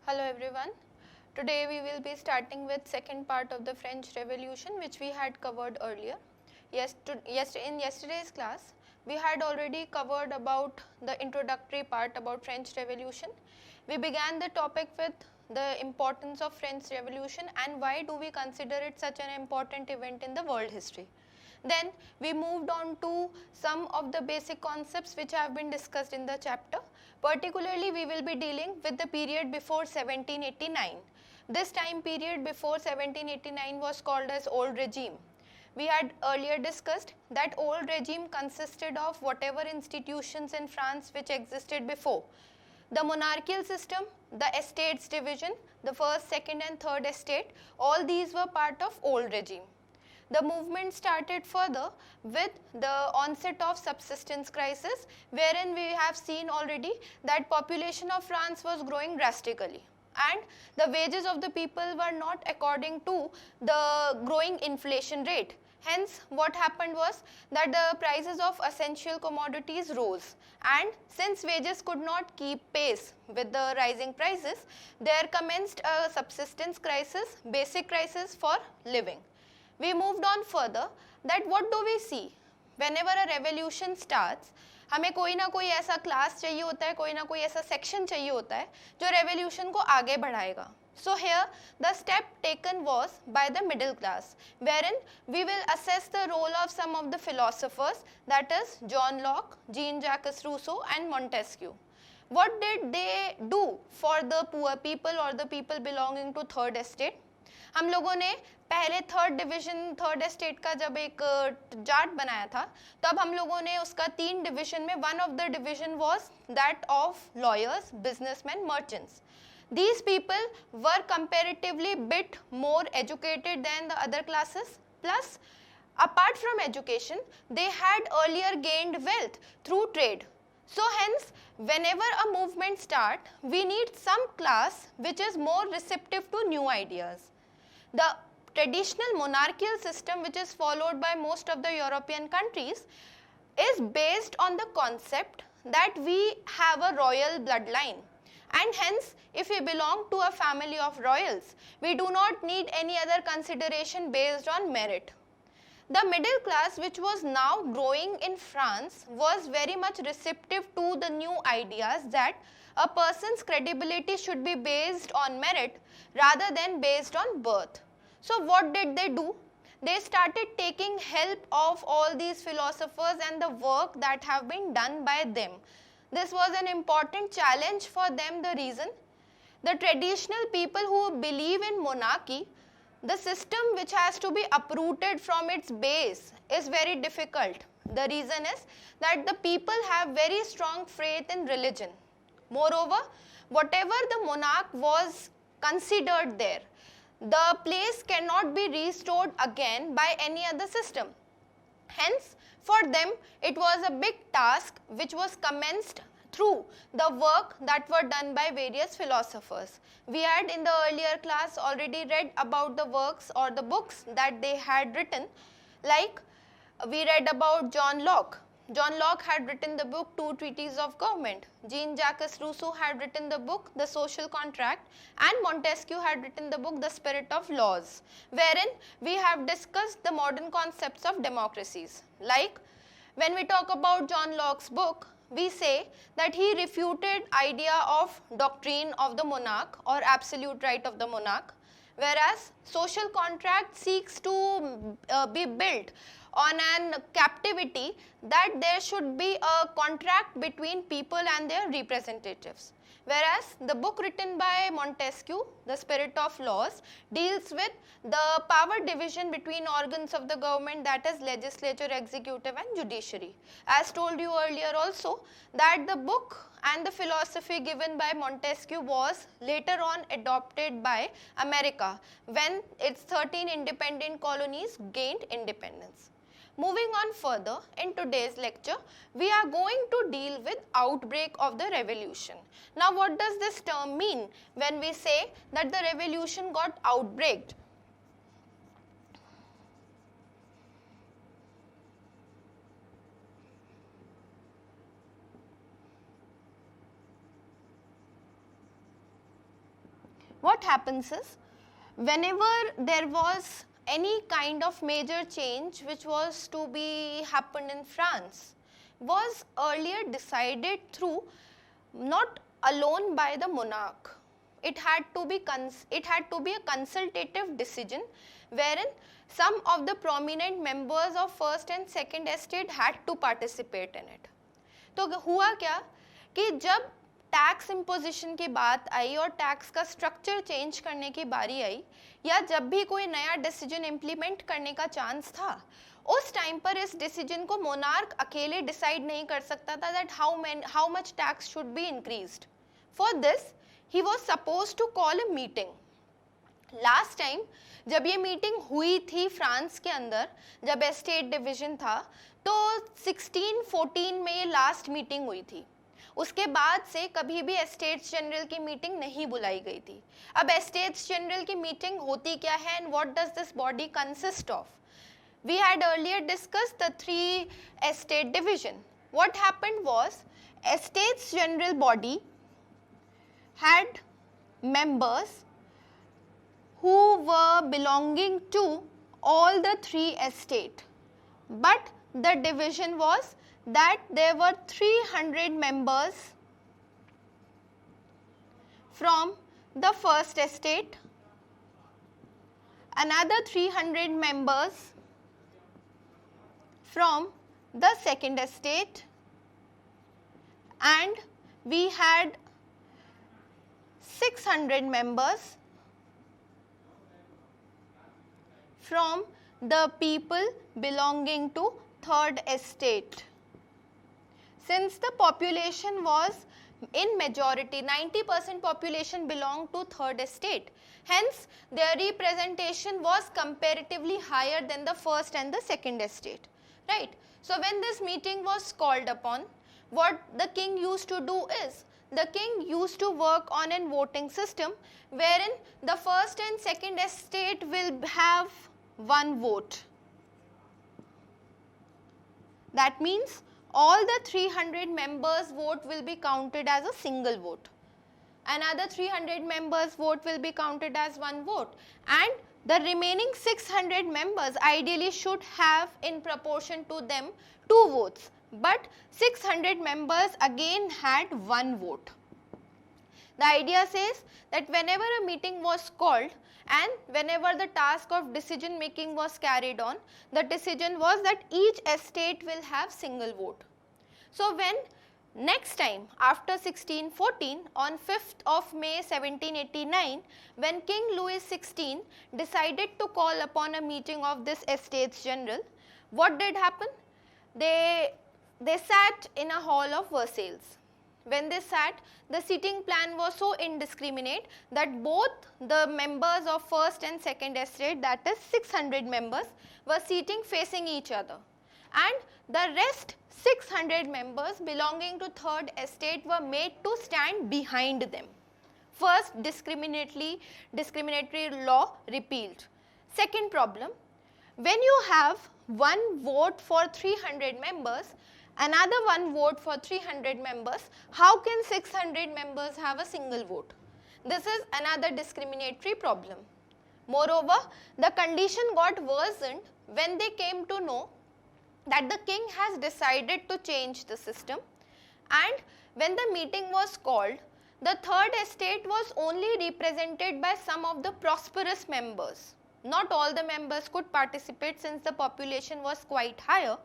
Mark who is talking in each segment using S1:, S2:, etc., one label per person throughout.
S1: Hello everyone. Today we will be starting with second part of the French Revolution which we had covered earlier. In yesterday's class we had already covered about the introductory part about French Revolution. We began the topic with the importance of French Revolution and why do we consider it such an important event in the world history. Then we moved on to some of the basic concepts which have been discussed in the chapter. Particularly we will be dealing with the period before 1789. This time period before 1789 was called as Old Regime. We had earlier discussed that Old Regime consisted of whatever institutions in France which existed before. The monarchical system, the estates division, the first, second and third estate, all these were part of Old Regime. The movement started further with the onset of subsistence crisis, wherein we have seen already that population of France was growing drastically and the wages of the people were not according to the growing inflation rate. Hence, what happened was that the prices of essential commodities rose, and since wages could not keep pace with the rising prices, there commenced a subsistence crisis, basic crisis for living. We moved on further that what do we see? Whenever a revolution starts, हमें कोई ना कोई ऐसा class चाहिए होता है, कोई ना कोई ऐसा सेक्शन चाहिए होता है जो रेवोल्यूशन को आगे बढ़ाएगा. So here the step taken was by the middle class, wherein we will assess the role of some of the philosophers, that is John Locke, Jean-Jacques Rousseau and Montesquieu. What did they do for the poor people or the people belonging to third estate? हम लोगों ने पहले third estate का जब एक chart बनाया था तब हम लोगों ने उसका 3 डिवीजन में one of the division was that of lawyers, businessman, merchants. These people were comparatively bit more educated than the other classes. Plus, apart from education, they had earlier gained wealth through trade. So hence, whenever a movement starts, we need some class which is more receptive to new ideas. The traditional monarchical system which is followed by most of the European countries is based on the concept that we have a royal bloodline, and hence if we belong to a family of royals, we do not need any other consideration based on merit. The middle class which was now growing in France was very much receptive to the new ideas that a person's credibility should be based on merit rather than based on birth. So what did they do? They started taking help of all these philosophers and the work that have been done by them. This was an important challenge for them. The reason? The traditional people who believe in monarchy, the system which has to be uprooted from its base is very difficult. The reason is that the people have very strong faith in religion. Moreover, whatever the monarch was considered there, the place cannot be restored again by any other system. Hence, for them, it was a big task which was commenced through the work that were done by various philosophers. We had in the earlier class already read about the works or the books that they had written, like we read about John Locke. John Locke had written the book Two Treatises of Government. Jean-Jacques Rousseau had written the book The Social Contract, and Montesquieu had written the book The Spirit of Laws, wherein we have discussed the modern concepts of democracies. Like when we talk about John Locke's book, we say that he refuted idea of doctrine of the monarch or absolute right of the monarch, whereas social contract seeks to be built on an captivity that there should be a contract between people and their representatives. Whereas the book written by Montesquieu, The Spirit of Laws, deals with the power division between organs of the government, that is legislature, executive and judiciary. As told you earlier also that the book and the philosophy given by Montesquieu was later on adopted by America when its 13 independent colonies gained independence. Moving on further, in today's lecture, we are going to deal with outbreak of the revolution. Now, what does this term mean when we say that the revolution got outbreaked? what happens is, whenever there was any kind of major change which was to be happened in France, was earlier decided through not alone by the monarch. It had to be a consultative decision wherein some of the prominent members of first and second estate had to participate in it. तो हुआ क्या कि जब tax imposition की बात आई और tax का structure change करने की बारी आई, या जब भी कोई नया डिसीजन इम्प्लीमेंट करने का चांस था, उस टाइम पर इस डिसीजन को मोनार्क अकेले डिसाइड नहीं कर सकता था that how much tax should be increased. For this he was supposed to call a meeting. Last time जब ये मीटिंग हुई थी फ्रांस के अंदर, जब एस्टेट डिवीजन था, तो 1614 में ये लास्ट मीटिंग हुई थी. उसके बाद से कभी भी एस्टेट्स जनरल की मीटिंग नहीं बुलाई गई थी. अब एस्टेट्स जनरल की मीटिंग होती क्या है and what does this body consist of? We had earlier discussed the 3 estate division. What happened was, estates general body had members who were belonging to all the 3 estate, but the division was that there were 300 members from the first estate, another 300 members from the second estate, and we had 600 members from the people belonging to third estate. Since the population was in majority, 90% population belonged to third estate, hence their representation was comparatively higher than the first and the second estate, right? So when this meeting was called upon, what the king used to do is, the king used to work on a voting system wherein the first and second estate will have one vote. That means all the 300 members vote will be counted as a single vote. Another 300 members vote will be counted as one vote, and the remaining 600 members ideally should have in proportion to them 2 votes, but 600 members again had 1 vote. The idea says that whenever a meeting was called and whenever the task of decision making was carried on, the decision was that each estate will have single vote. So when next time after 1614, on 5th of May 1789, when King Louis XVI decided to call upon a meeting of this Estates General, what did happen? They sat in a hall of Versailles. When they sat, the seating plan was so indiscriminate that both the members of first and second estate, that is 600 members, were sitting facing each other, and the rest 600 members belonging to third estate were made to stand behind them. First, discriminatory law repealed. Second problem, when you have one vote for 300 members, another one vote for 300 members, how can 600 members have a single vote? This is another discriminatory problem. Moreover, the condition got worsened when they came to know that the king has decided to change the system, and when the meeting was called, the third estate was only represented by some of the prosperous members. Not all the members could participate since the population was quite higher.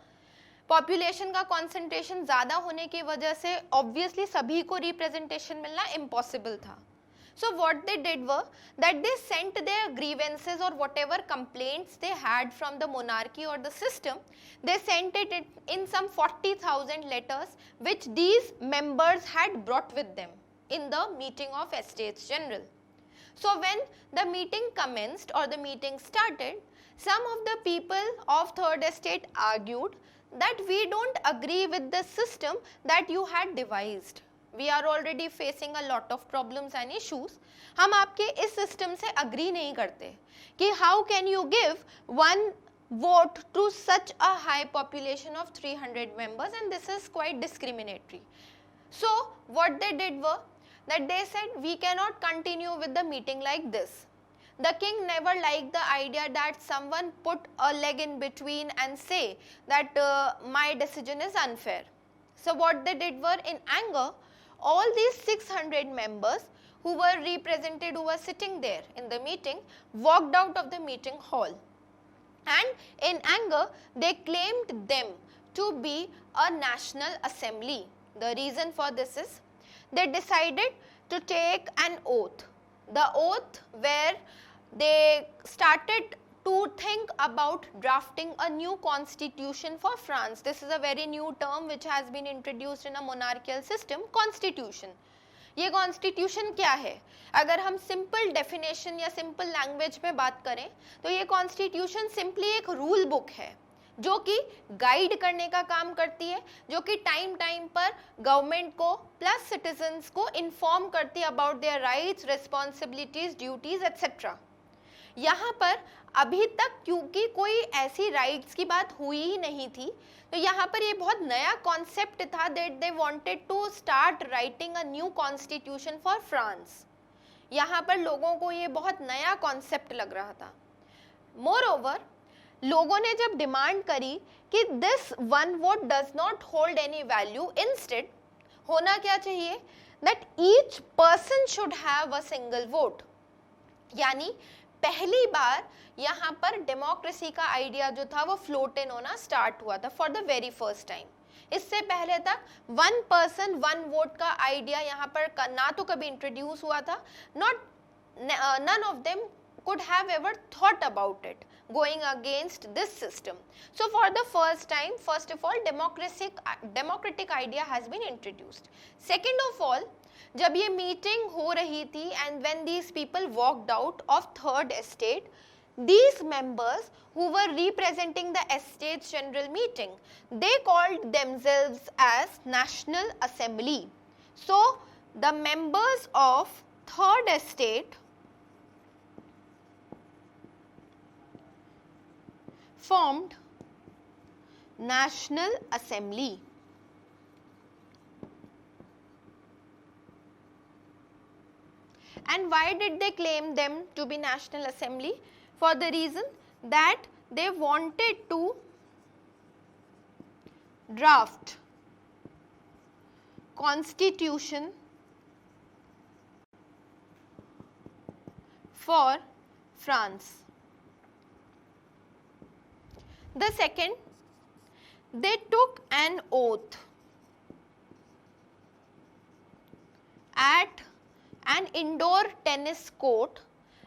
S1: Population का concentration ज़्यादा होने की वजह से obviously सभी को representation मिलना impossible था. So what they did were that they sent their grievances or whatever complaints they had from the monarchy or the system, they sent it in some 40,000 letters which these members had brought with them in the meeting of Estates General. So when the meeting commenced or the meeting started, some of the people of third estate argued that we don't agree with the system that you had devised. We are already facing a lot of problems and issues. हम आपके इस system से agree नहीं करते कि how can you give one vote to such a high population of 300 members, and this is quite discriminatory. So what they did were that they said we cannot continue with the meeting like this. The king never liked the idea that someone put a leg in between and say that my decision is unfair. So what they did were, in anger, all these 600 members who were represented, who were sitting there in the meeting, walked out of the meeting hall. And in anger, they claimed them to be a national assembly. The reason for this is they decided to take an oath. The oath where they started to think about drafting a new constitution for France. This is a very new term which has been introduced in a monarchical system, constitution. ये constitution क्या है? अगर हम simple definition या simple language में बात करें तो ये कॉन्स्टिट्यूशन सिंपली एक रूल बुक है जो कि गाइड करने का काम करती है, जो कि टाइम टाइम पर गवर्नमेंट को प्लस सिटीजन्स को इन्फॉर्म करती है about their rights, responsibilities, duties etcetera. यहाँ पर अभी तक क्योंकि कोई ऐसी राइट्स की बात हुई ही नहीं थी, तो यहाँ पर ये बहुत नया कॉन्सेप्ट था that they wanted to start writing a new constitution for France. यहाँ पर लोगों को ये बहुत नया कॉन्सेप्ट लग रहा था। मोर ओवर, लोगों ने जब डिमांड करी कि this one vote does not hold any value, instead होना क्या चाहिए, that each person should have a single vote. यानी पहली बार यहाँ पर डेमोक्रेसी का आइडिया जो था वो फ्लोट इन होना स्टार्ट हुआ था for the very first time. इससे पहले तक वन पर्सन वन वोट का आइडिया यहाँ पर ना तो कभी इंट्रोड्यूस हुआ था, none of them could have ever thought about it going against this system. So for the first time, first of all, democratic idea has been introduced. Second of all, जब ये meeting हो रही थी and when these people walked out of third estate, these members who were representing the estate's general meeting, they called themselves as National Assembly. So the members of third estate formed National Assembly. And why did they claim them to be National Assembly? For the reason that they wanted to draft constitution for France. The second, they took an oath at an indoor tennis court,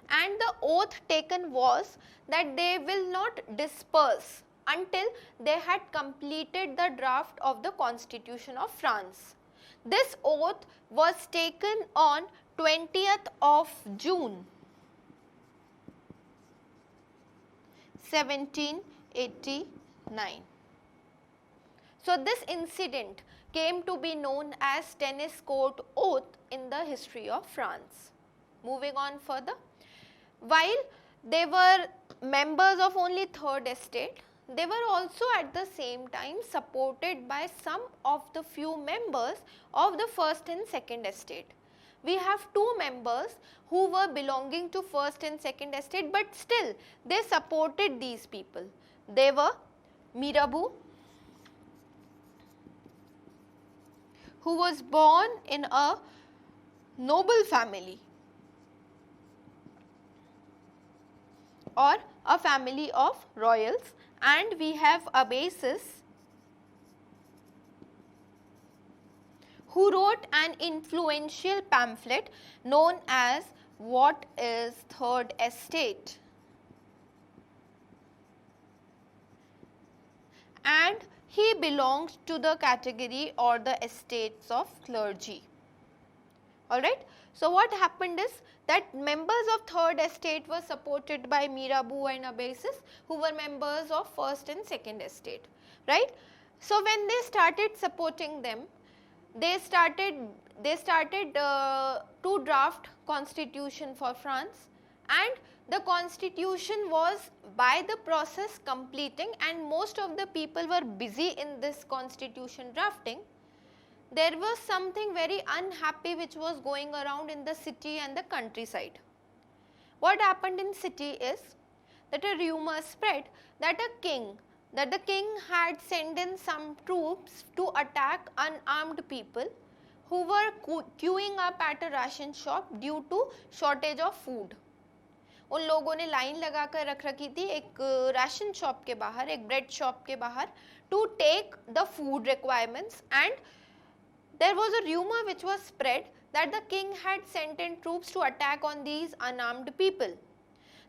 S1: and the oath taken was that they will not disperse until they had completed the draft of the Constitution of France. This oath was taken on 20th of June 1789. So this incident came to be known as tennis court oath in the history of France. Moving on further, while they were members of only third estate, they were also at the same time supported by some of the few members of the first and second estate. We have two members who were belonging to first and second estate, but still they supported these people. They were Mirabeau, who was born in a noble family or a family of royals, and we have Abbasis, who wrote an influential pamphlet known as What is Third Estate? And he belonged to the category or the estates of clergy. Alright. So what happened is that members of third estate were supported by Mirabeau and Abbasis, who were members of first and second estate. Right. So when they started supporting them, they started to draft constitution for France, and the constitution was by the process completing, and most of the people were busy in this constitution drafting. there was something very unhappy which was going around in the city and the countryside. What happened in city is that a rumor spread that the king had sent in some troops to attack unarmed people who were queuing up at a ration shop due to shortage of food. उन लोगों ने line लगा कर रख रखी थी एक ration shop के बाहर, एक ब्रेड शॉप के बाहर, to take the food requirements, and there was a rumor which was spread that the king had sent in troops to attack on these unarmed people.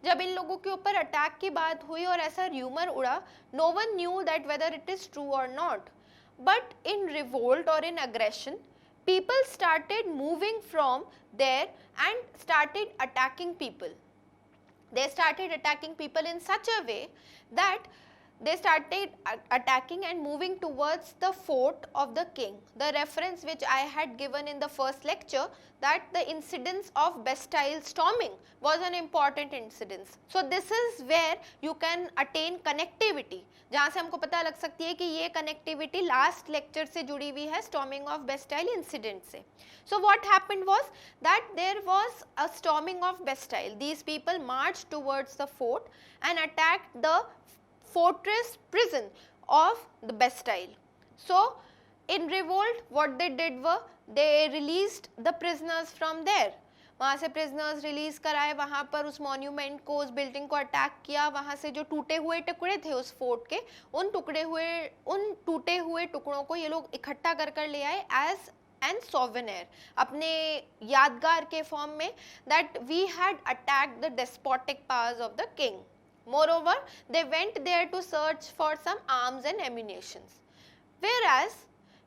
S1: जब इन लोगों के ऊपर अटैक की बात हुई और ऐसा rumor उड़ा, no one knew that whether it is true or not. But in revolt or in aggression, people started moving from there and started attacking people. They started attacking people in such a way that they started attacking and moving towards the fort of the king. The reference which I had given in the first lecture, that the incidence of Bastille storming was an important incidence. So this is where you can attain connectivity, जहाँ से हमको पता लग सकती है कि ये connectivity last lecture से जुड़ी हुई है storming of Bastille incident से. So what happened was that there was a storming of Bastille. These people marched towards the fort and attacked the fortress prison of the Bastille. So in revolt what they did were they released the prisoners from there. वहाँ से prisoners release कराए, वहाँ पर उस monument को, उस building को attack किया, वहाँ से जो टूटे हुए टुकड़े थे उस fort के, उन टूटे हुए टुकड़ों को ये लोग इकट्ठा कर कर ले आए as an souvenir, अपने यादगार के form में, that we had attacked the despotic powers of the king. Moreover, they went there to search for some arms and ammunitions. Whereas,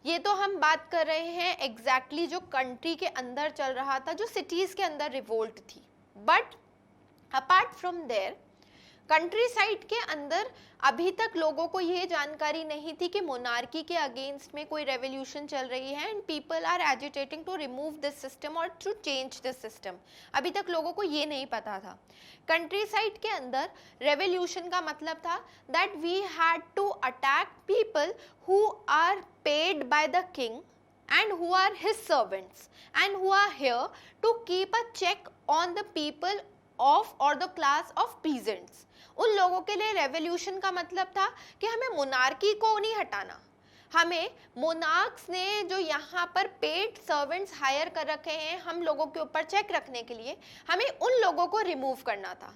S1: ये तो हम बात कर रहे हैं exactly जो country के अंदर चल रहा था, जो cities के अंदर revolt थी. But apart from there, country side के अंदर अभी तक लोगों को ये जानकारी नहीं थी कि मोनार्की के अगेंस्ट में कोई रेवोल्यूशन चल रही है and people are agitating to remove this system और टू चेंज दिस सिस्टम. अभी तक लोगों को ये नहीं पता था. कंट्री साइड के अंदर रेवोल्यूशन का मतलब था that we had to attack people who are paid by the king and who are his servants and who are here to keep a check on the people of or the class of peasants. उन लोगों के लिए revolution का मतलब था कि हमें monarchy को नहीं हटाना, हमें मोनार्क्स ने जो यहाँ पर पेड सर्वेंट्स हायर कर रखे हैं हम लोगों के ऊपर चेक रखने के लिए, हमें उन लोगों को रिमूव करना था.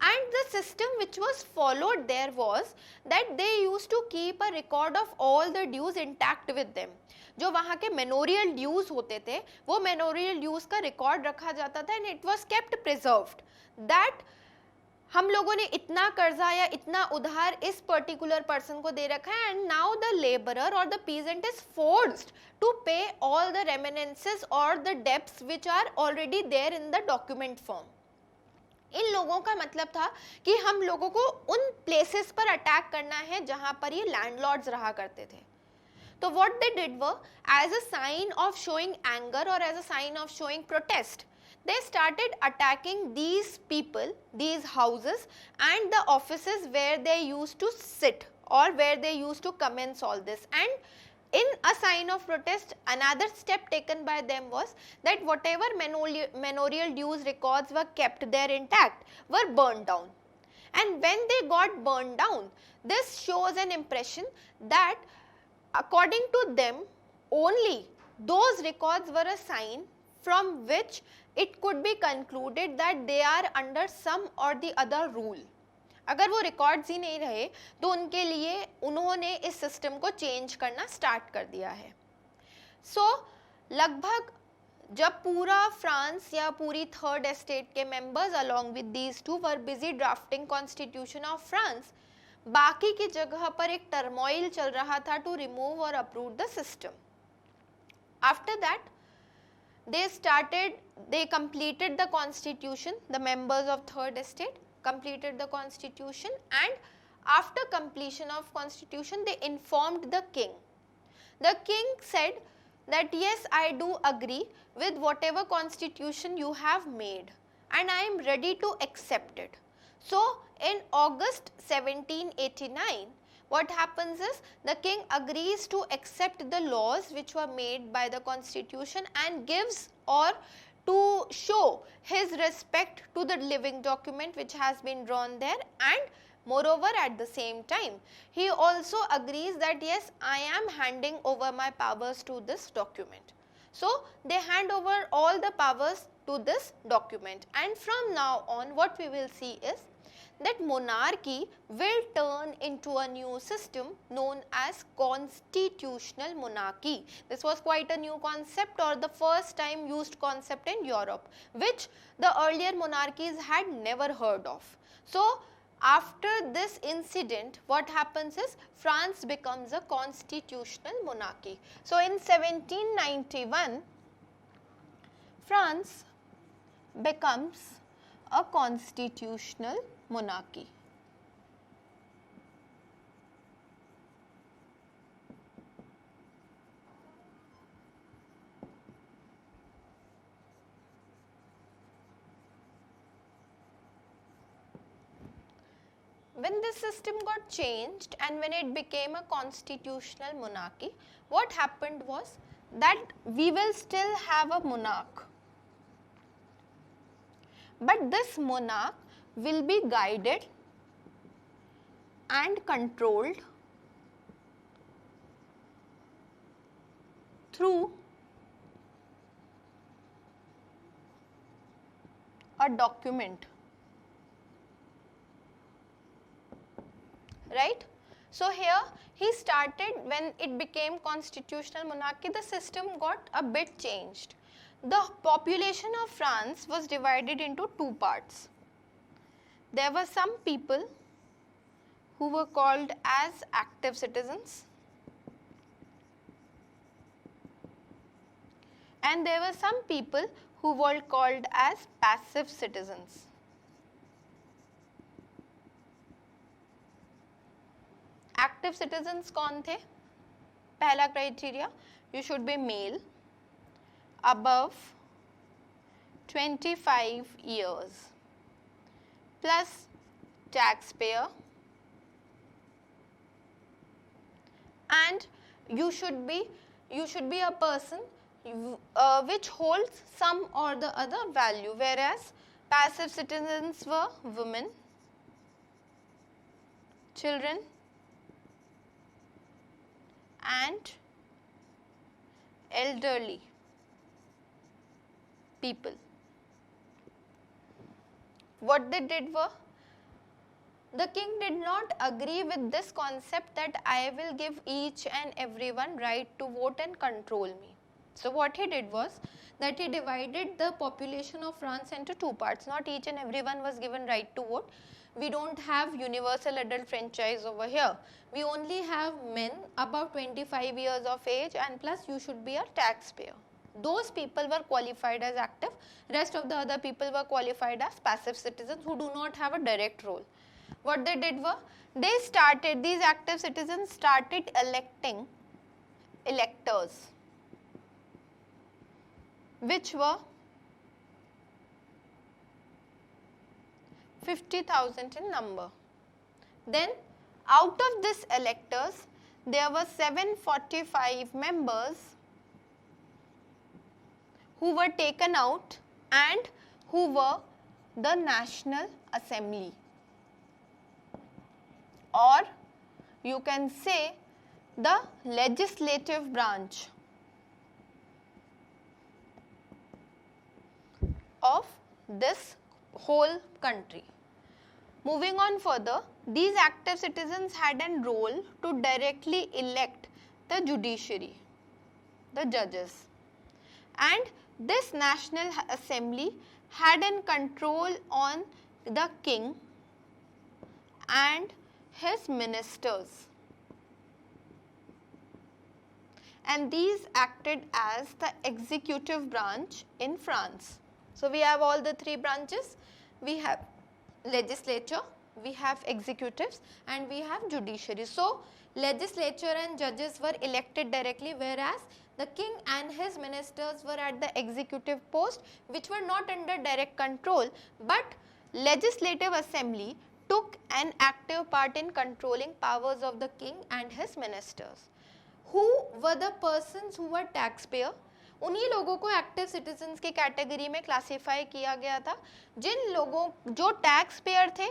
S1: And the system which was followed there was that they used to keep a record of all the dues intact with them. जो वहाँ के मेनोरियल ड्यूज होते थे वो मेनोरियल ड्यूज का रिकॉर्ड रखा जाता था and it was kept preserved. That हम लोगों ने इतना कर्जा या इतना उधार इस पर्टिकुलर पर्सन को दे रखा है and now the laborer or the peasant is forced to pay all the reminiscences or the debts which are already there in the document form. इन लोगों का मतलब था कि हम लोगों को उन प्लेसेस पर अटैक करना है जहां पर ये लैंडलॉर्ड्स रहा करते थे. तो what they did were as a sign of showing anger और as a sign of showing protest, they started attacking these people, these houses and the offices where they used to sit or where they used to commence all this. And in a sign of protest, another step taken by them was that whatever manorial dues records were kept there intact were burned down. And when they got burned down, this shows an impression that according to them only those records were a sign from which it could be concluded that they are under some or the other rule. अगर वो records ही नहीं रहे तो उनके लिए उन्होंने इस system को चेंज करना स्टार्ट कर दिया है. सो लगभग जब पूरा फ्रांस या पूरी थर्ड एस्टेट के members along with these two were busy drafting constitution of France, बाकी की जगह पर एक टर्मोइल चल रहा था टू रिमूव और approve the system. After that they completed the constitution, the members of third estate completed the constitution, and after completion of constitution they informed the king. The king said that yes, I do agree with whatever constitution you have made and I am ready to accept it. So in August 1789 what happens is the king agrees to accept the laws which were made by the constitution and gives or to show his respect to the living document which has been drawn there, and moreover at the same time he also agrees that yes, I am handing over my powers to this document. So they hand over all the powers to this document, and from now on what we will see is that monarchy will turn into a new system known as constitutional monarchy. This was quite a new concept, or the first time used concept in Europe, which the earlier monarchies had never heard of. So after this incident, what happens is France becomes a constitutional monarchy. So in 1791, France becomes a constitutional monarchy. When this system got changed and when it became a constitutional monarchy, what happened was that we will still have a monarch, but this monarch will be guided and controlled through a document, right? So here he started, when it became constitutional monarchy, the system got a bit changed. The population of France was divided into two parts. There were some people who were called as active citizens, and there were some people who were called as passive citizens. Active citizens कौन थे? पहला criteria, you should be male, above 25 years, plus taxpayer, and you should be a person which holds some or the other value, whereas passive citizens were women, children, and elderly people. What they did were, the king did not agree with this concept that I will give each and everyone right to vote and control me. So what he did was that he divided the population of France into two parts. Not each and everyone was given right to vote. We don't have universal adult franchise over here. We only have men above 25 years of age, and plus you should be a taxpayer. Those people were qualified as active, rest of the other people were qualified as passive citizens who do not have a direct role. What they did were, these active citizens started electing electors, which were 50,000 in number. Then out of these electors, there were 745 members who were taken out and who were the National Assembly, or you can say the legislative branch of this whole country. Moving on further, these active citizens had a role to directly elect the judiciary, the judges, and this National Assembly had a control on the king and his ministers, and these acted as the executive branch in France. So we have all the three branches. We have legislature, we have executives, and we have judiciary. So legislature and judges were elected directly, whereas the king and his ministers were at the executive post, which were not under direct control, but legislative assembly took an active part in controlling powers of the king and his ministers. Who were the persons who were taxpayer? उन्हीं लोगों को active citizens के category में classify किया गया था जिन लोगों जो टैक्स पेयर थे,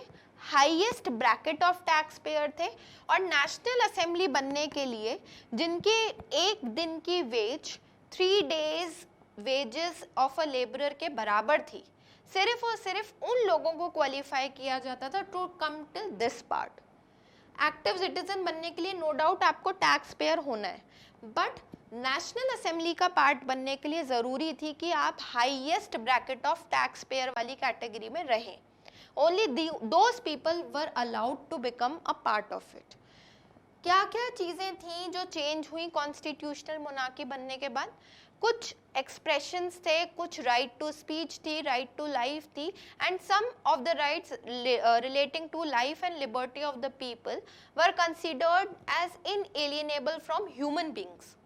S1: highest bracket of tax pair थे और नेशनल असेंबली बनने के लिए जिनके एक दिन की wage 3 days wages of a labourer के बराबर थी, सिर्फ और सिर्फ उन लोगों को क्वालिफाई किया जाता था to come till this part. Active citizen बनने के लिए नो डाउट आपको टैक्स पेयर होना है, बट नेशनल असेंबली का पार्ट बनने के लिए ज़रूरी थी कि आप highest bracket of tax payer वाली कैटेगरी में रहें. Only those people were allowed to become a part of it. क्या क्या चीज़ें थी जो चेंज हुई कॉन्स्टिट्यूशनल मोनार्की बनने के बाद? कुछ एक्सप्रेशंस थे, कुछ राइट टू स्पीच थी, राइट टू लाइफ थी, and some of the rights relating to life and liberty of the people were considered as inalienable from human beings.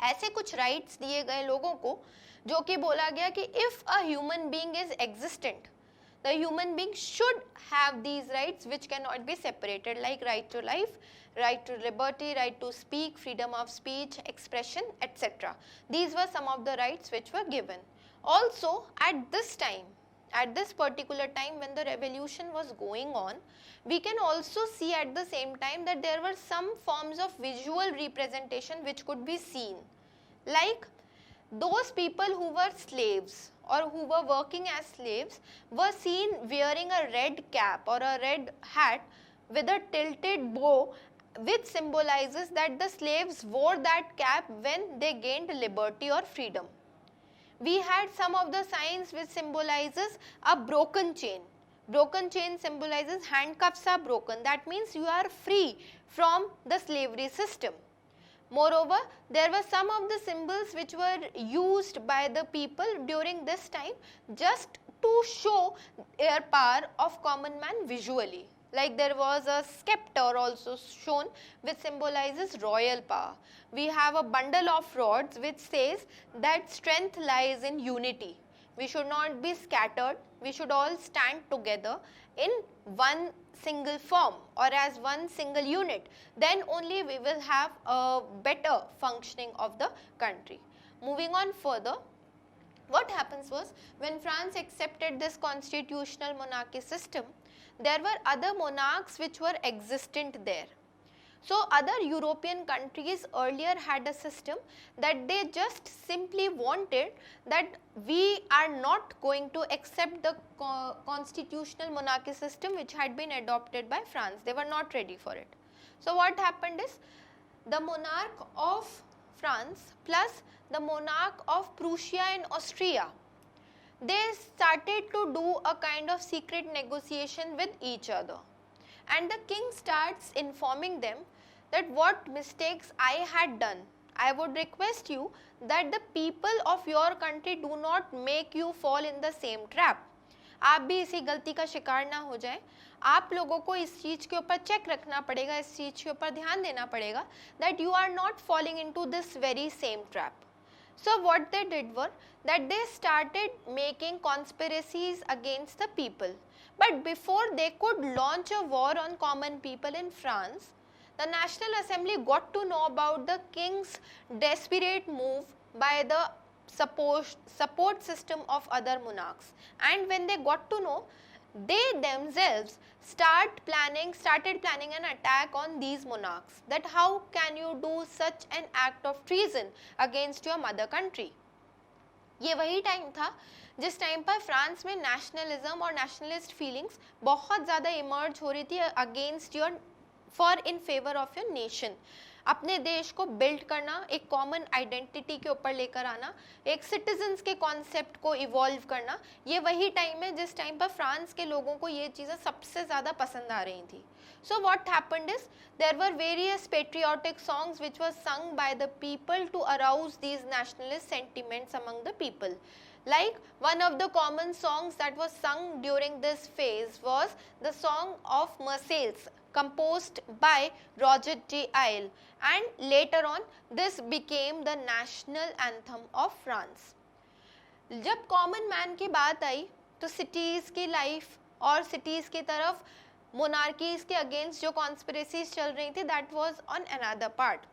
S1: ऐसे कुछ राइट्स दिए गए लोगों को जो कि बोला गया कि if a human being is existent, the human being should have these rights which cannot be separated, like right to life, right to liberty, right to speak, freedom of speech, expression, etc. These were some of the rights which were given. Also at this time, at this particular time when the revolution was going on, we can also see at the same time that there were some forms of visual representation which could be seen, like those people who were slaves or who were working as slaves were seen wearing a red cap or a red hat with a tilted bow, which symbolizes that the slaves wore that cap when they gained liberty or freedom. We had some of the signs which symbolizes a broken chain. Broken chain symbolizes handcuffs are broken. That means you are free from the slavery system. Moreover, there were some of the symbols which were used by the people during this time just to show their power of common man visually. Like there was a scepter also shown which symbolizes royal power. We have a bundle of rods which says that strength lies in unity. We should not be scattered. We should all stand together in one single form or as one single unit. Then only we will have a better functioning of the country. Moving on further, what happens was when France accepted this constitutional monarchy system, there were other monarchs which were existent there. So other European countries earlier had a system that they just simply wanted that we are not going to accept the constitutional monarchy system which had been adopted by France. They were not ready for it. So what happened is the monarch of France plus the monarch of Prussia and Austria, they started to do a kind of secret negotiation with each other. And the king starts informing them that what mistakes I had done. I would request you that the people of your country do not make you fall in the same trap. आप भी इसी गलती का शिकार ना हो जाए. आप लोगों को इस चीज़ के ऊपर चेक रखना पड़ेगा, इस चीज़ के ऊपर ध्यान देना पड़ेगा that you are not falling into this very same trap. So what they did were that they started making conspiracies against the people. But before they could launch a war on common people in France, the National Assembly got to know about the king's desperate move by the support system of other monarchs. And when they got to know, they themselves started planning an attack on these monarchs. That how can you do such an act of treason against your mother country? ये वही time था जिस time पर France में nationalism और nationalist feelings बहुत ज़्यादा emerge हो रही थी against your for in favour of your nation. अपने देश को बिल्ड करना, एक कॉमन आइडेंटिटी के ऊपर लेकर आना, एक सिटीजन्स के कॉन्सेप्ट को इवॉल्व करना, ये वही टाइम है जिस टाइम पर फ्रांस के लोगों को ये चीज़ें सबसे ज़्यादा पसंद आ रही थी. So what happened is there were various patriotic songs which were sung by the people to arouse these nationalist sentiments among the people. Like one of the common songs that was sung during this phase was the song of Marseilles, composed by Roger de Isle, and later on this became the national anthem of France. जब common man की बात आई तो cities की life और cities की तरफ monarchies के against जो कॉन्स्पिरेसीज चल रही थी, that was on another part.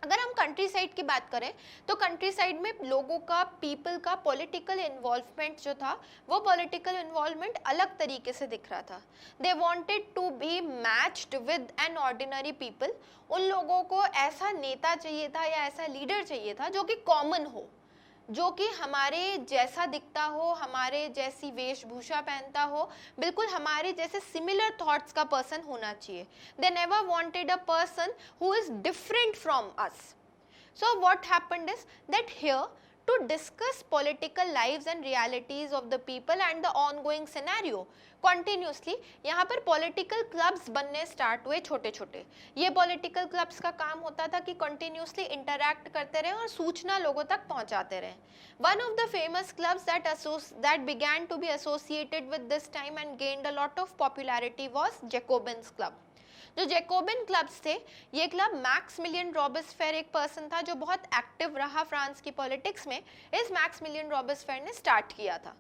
S1: अगर हम कंट्री साइड की बात करें तो कंट्री साइड में लोगों का, पीपल का पॉलिटिकल इन्वॉल्वमेंट जो था, वो पॉलिटिकल इन्वॉल्वमेंट अलग तरीके से दिख रहा था। They wanted to be matched with an ordinary people. उन लोगों को ऐसा नेता चाहिए था या ऐसा लीडर चाहिए था जो कि कॉमन हो, जो कि हमारे जैसा दिखता हो, हमारे जैसी वेशभूषा पहनता हो, बिल्कुल हमारे जैसे सिमिलर थॉट्स का पर्सन होना चाहिए। They never wanted a person who is different from us. So what happened is that here to discuss political lives and realities of the people and the ongoing scenario, continuously यहाँ पर political clubs बनने start हुए छोटे छोटे। ये political clubs का काम होता था कि continuously interact करते रहे और सूचना लोगों तक पहुँचाते रहे। One of the famous clubs that began to be associated with this time and gained a lot of popularity was Jacobins Club। जो जैकोबिन क्लब्स थे, ये क्लब मैक्समिलियन रॉबेस्फेयर एक पर्सन था जो बहुत एक्टिव रहा फ्रांस की पॉलिटिक्स में। इस मैक्समिलियन रॉबेस्फेयर ने स्टार्ट किया था।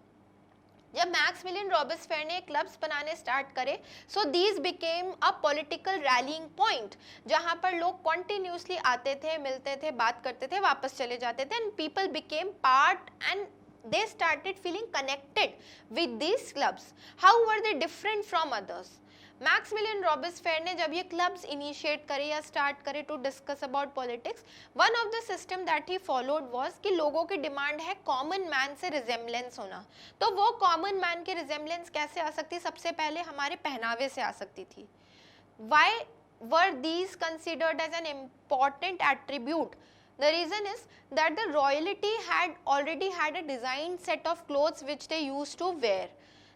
S1: जब मैक्समिलियन रॉबेस्फेयर ने क्लब्स बनाने स्टार्ट करे, so these became a political railing point, जहां पर लोग कॉन्टिन्यूसली आते थे, मिलते थे, बात करते थे, वापस चले जाते थे, and people became part and they started feeling connected with these clubs. How were they different from others? Maximilien Robespierre ने जब ये क्लब्स इनिशिएट करे या स्टार्ट करे to discuss about politics, one of the system that he followed was कि लोगों की demand है कॉमन मैन से रिजेम्बलेंस होना। तो वो कॉमन मैन की रिजेम्बलेंस कैसे आ सकती? सबसे पहले हमारे पहनावे से आ सकती थी। Why were these considered as an important attribute? The reason is that the royalty had already had a designed set of clothes which they used to wear,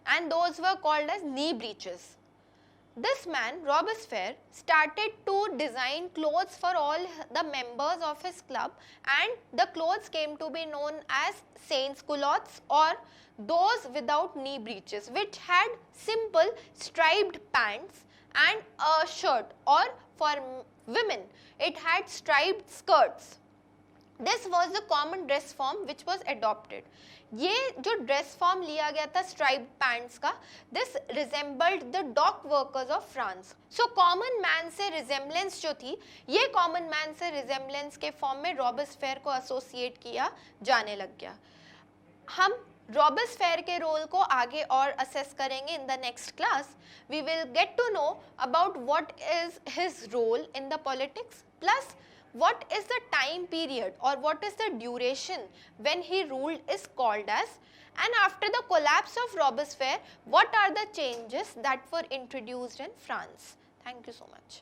S1: and those were called as knee breeches. This man, Robespierre, started to design clothes for all the members of his club, and the clothes came to be known as saints culottes, or those without knee breeches, which had simple striped pants and a shirt, or for women it had striped skirts. This was the common dress form which was adopted. ये जो dress form लिया गया था striped pants का, this resembled the dock workers of France. So common man से resemblance जो थी, ये कॉमन मैन से रिजेम्बलेंस के फॉर्म में रॉबेस्फेयर को एसोसिएट किया जाने लग गया। हम रॉबेस्फेयर के रोल को आगे और असेस करेंगे in the next class. We will get to know about what is his role in the politics, plus what is the time period or what is the duration when he ruled is called as, and after the collapse of Robespierre, what are the changes that were introduced in France. Thank you so much.